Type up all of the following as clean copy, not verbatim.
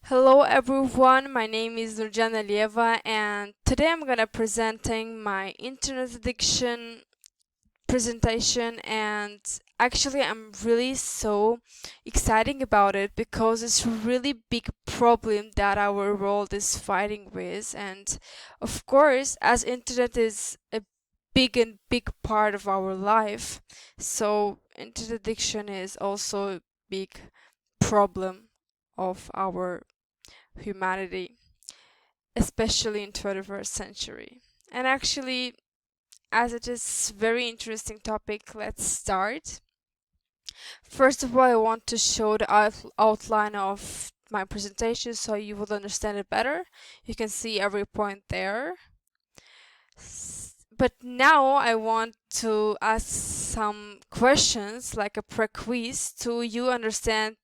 Hello everyone, my name is Nurjana Lieva and today I'm gonna presenting my internet addiction presentation, and actually I'm really so excited about it because it's a really big problem that our world is fighting with. And of course, as internet is a big part of our life, so internet addiction is also a big problem of our humanity, especially in 21st century. And actually, as it is very interesting topic, let's start. First of all, I want to show the outline of my presentation so you will understand it better. You can see every point there. But now I want to ask some questions like a pre-quiz to you understand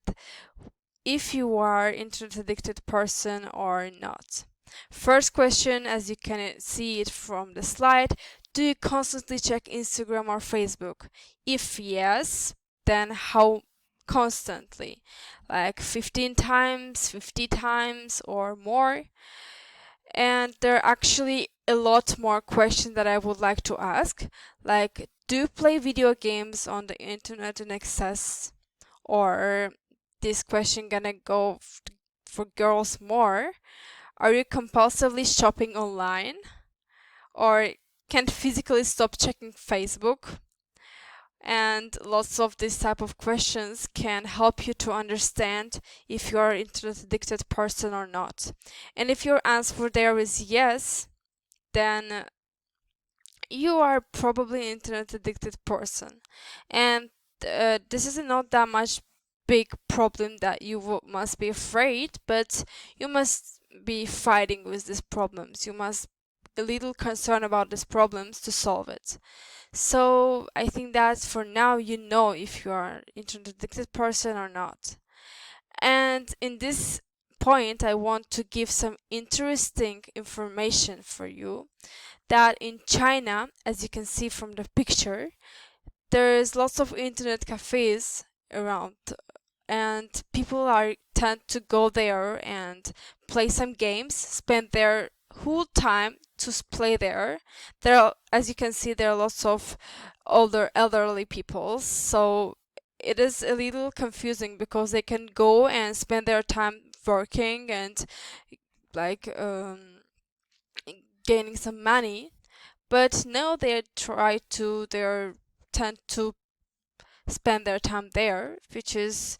if you are internet addicted person or not. First question, as you can see it from the slide, do you constantly check Instagram or Facebook? If yes, then how constantly? Like 15 times, 50 times or more? And there are actually a lot more questions that I would like to ask, like do you play video games on the internet in excess? Or this question gonna go for girls more. Are you compulsively shopping online? Or can't physically stop checking Facebook? And lots of this type of questions can help you to understand if you are an internet addicted person or not. And if your answer there is yes, then you are probably an internet addicted person. And this is not that much big problem that you must be afraid, but you must be fighting with these problems. You must a little concerned about these problems to solve it. So I think that for now you know if you are an internet addicted person or not. And in this point, I want to give some interesting information for you that in China, as you can see from the picture, there's lots of internet cafes around, and people are tend to go there and play some games, spend their whole time to play there. There are, as you can see, there are lots of older elderly people, so it is a little confusing because they can go and spend their time working and like gaining some money, but now they tend to spend their time there, which is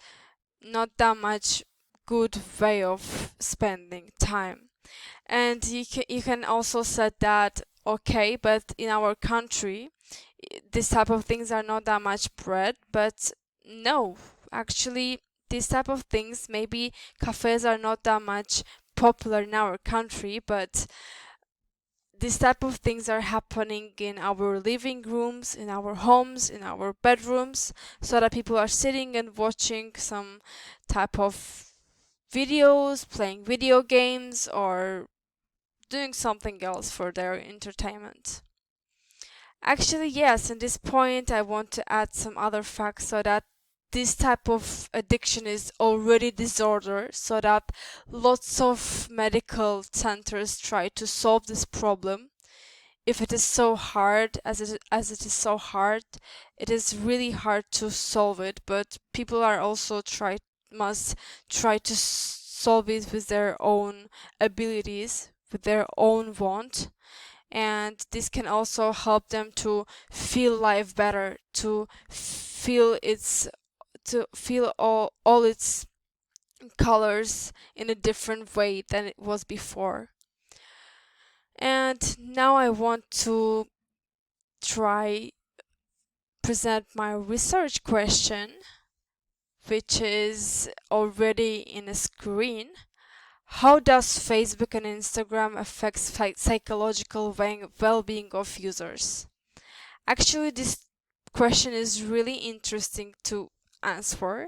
not that much good way of spending time. And you can also say that okay, but in our country this type of things are not that much spread. But no, actually these type of things, maybe cafes are not that much popular in our country, but these type of things are happening in our living rooms, in our homes, in our bedrooms, so that people are sitting and watching some type of videos, playing video games, or doing something else for their entertainment. Actually, yes, in this point I want to add some other facts so that this type of addiction is already disorder, so that lots of medical centers try to solve this problem. If it is so hard, as it is so hard, it is really hard to solve it, but people are also must try to solve it with their own abilities, with their own want. And this can also help them to feel life better, to feel all its colors in a different way than it was before. And now I want to try present my research question, which is already in a screen. How does Facebook and Instagram affect psychological well-being of users? Actually, this question is really interesting to answer,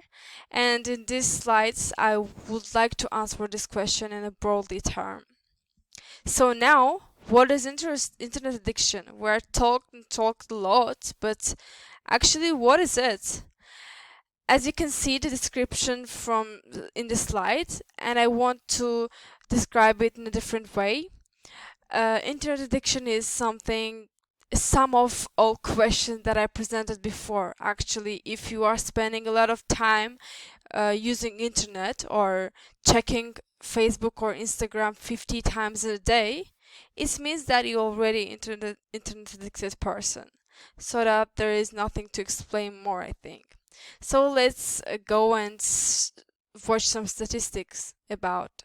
and in these slides I would like to answer this question in a broadly term. So now, what is internet addiction? We're talked a lot, but actually, what is it? as you can see the description in the slide, and I want to describe it in a different way. Internet addiction is some of all questions that I presented before. Actually, if you are spending a lot of time using internet or checking Facebook or Instagram 50 times a day, it means that you're already internet addicted person. So that there is nothing to explain more, I think. So let's go and watch some statistics about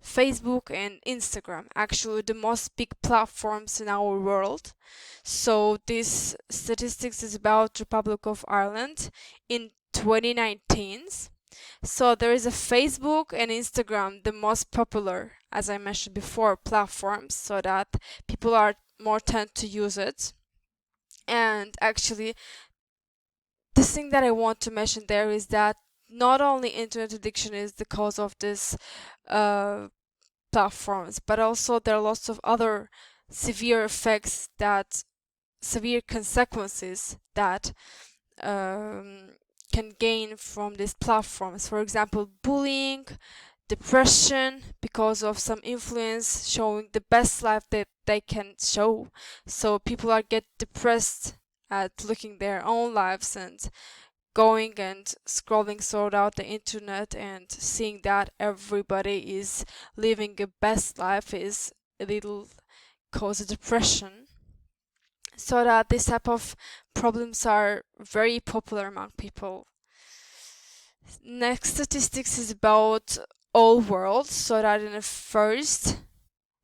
Facebook and Instagram, actually the most big platforms in our world. So this statistics is about Republic of Ireland in 2019. So there is a Facebook and Instagram, the most popular, as I mentioned before, platforms, so that people are more tend to use it. And actually, the thing that I want to mention there is that not only internet addiction is the cause of this platforms, but also there are lots of other severe effects severe consequences that can gain from these platforms. For example, bullying, depression because of some influence showing the best life that they can show. So people are get depressed at looking their own lives and going and scrolling throughout the internet and seeing that everybody is living a best life is a little cause of depression. So that this type of problems are very popular among people. Next statistics is about all world, so that in the first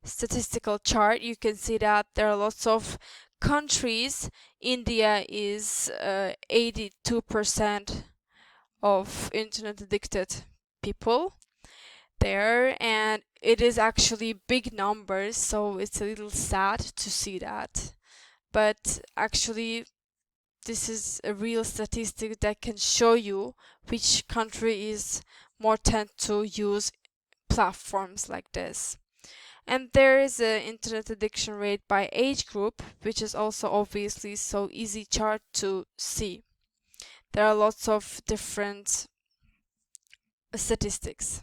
statistical chart you can see that there are lots of countries. India is 82% of internet addicted people there, and it is actually big numbers, so it's a little sad to see that. But actually, this is a real statistic that can show you which country is more tend to use platforms like this. And there is an internet addiction rate by age group, which is also obviously so easy chart to see. There are lots of different statistics.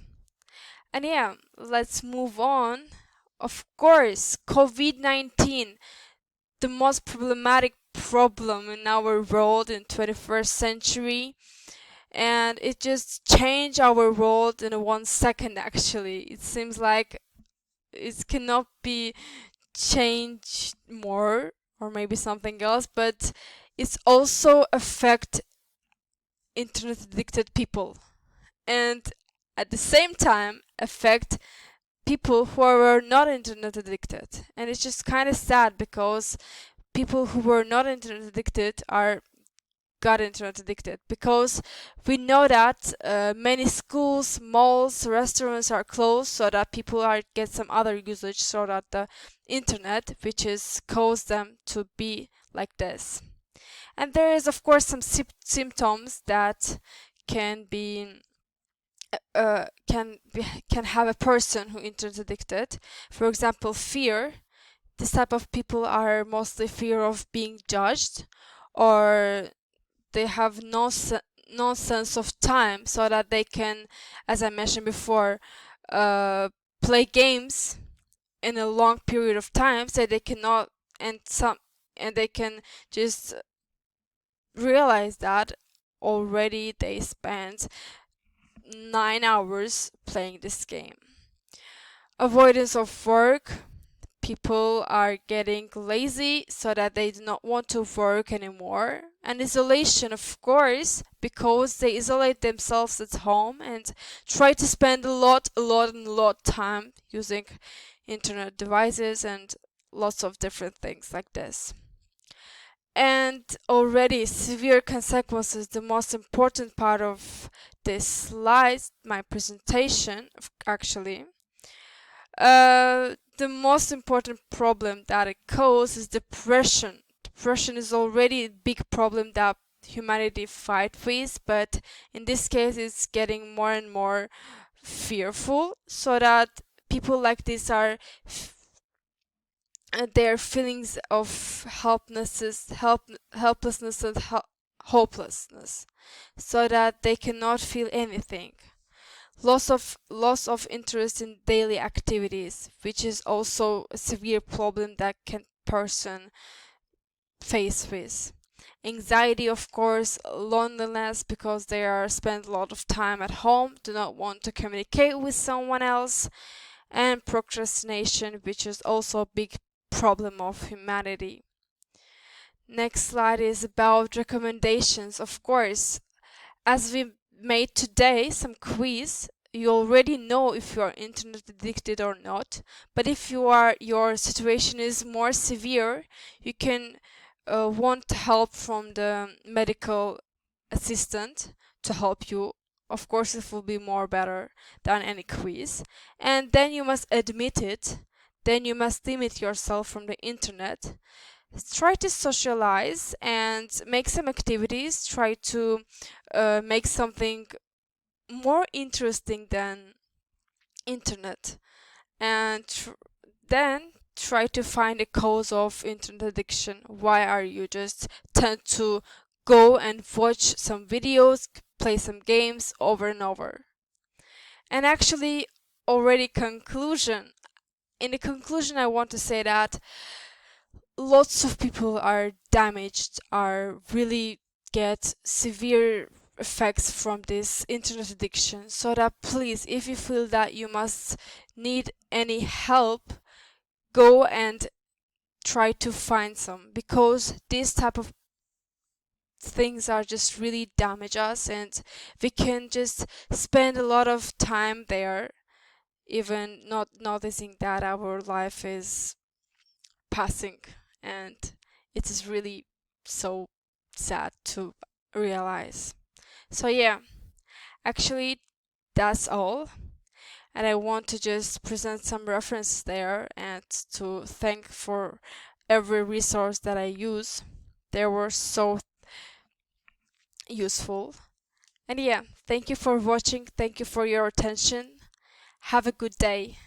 And yeah, let's move on. Of course, COVID-19, the most problematic problem in our world in 21st century, and it just changed our world in 1 second. Actually, it seems like it cannot be changed more, or maybe something else, but it's also affect internet addicted people, and at the same time affect people who were not internet addicted. And it's just kind of sad because people who were not internet addicted are got internet addicted, because we know that many schools, malls, restaurants are closed, so that people are get some other usage so that the internet, which is caused them to be like this. And there is of course some symptoms that can be can have a person who internet addicted. For example, fear. This type of people are mostly fear of being judged, or they have no sense of time, so that they can, as I mentioned before, play games in a long period of time, so they cannot and they can just realize that already they spent 9 hours playing this game. Avoidance of work. People are getting lazy so that they do not want to work anymore. And isolation, of course, because they isolate themselves at home and try to spend a lot time using internet devices and lots of different things like this. And already severe consequences, the most important part of this slide, my presentation actually. The most important problem that it causes is depression. Depression is already a big problem that humanity fight with, but in this case it's getting more and more fearful, so that people like this are their feelings of helplessness and hopelessness, so that they cannot feel anything. Loss of interest in daily activities, which is also a severe problem that can person face with. Anxiety, of course, loneliness because they are spend a lot of time at home, do not want to communicate with someone else, and procrastination, which is also a big problem of humanity. Next slide is about recommendations. Of course, as we made today some quiz, you already know if you are internet addicted or not. But if your situation is more severe, you can want help from the medical assistant to help you. Of course, it will be more better than any quiz. And then you must admit it. Then you must limit yourself from the internet. Try to socialize and make some activities. Try to make something more interesting than internet, and then try to find a cause of internet addiction. Why are you just tend to go and watch some videos, play some games over and over? And actually, already conclusion. In the conclusion, I want to say that lots of people are damaged, are really get severe effects from this internet addiction. So that please, if you feel that you must need any help, go and try to find some, because these type of things are just really damage us, and we can just spend a lot of time there, even not noticing that our life is passing, and it is really so sad to realize. So yeah, actually that's all, and I want to just present some references there and to thank for every resource that I use. They were so useful. And yeah, thank you for watching, thank you for your attention. Have a good day.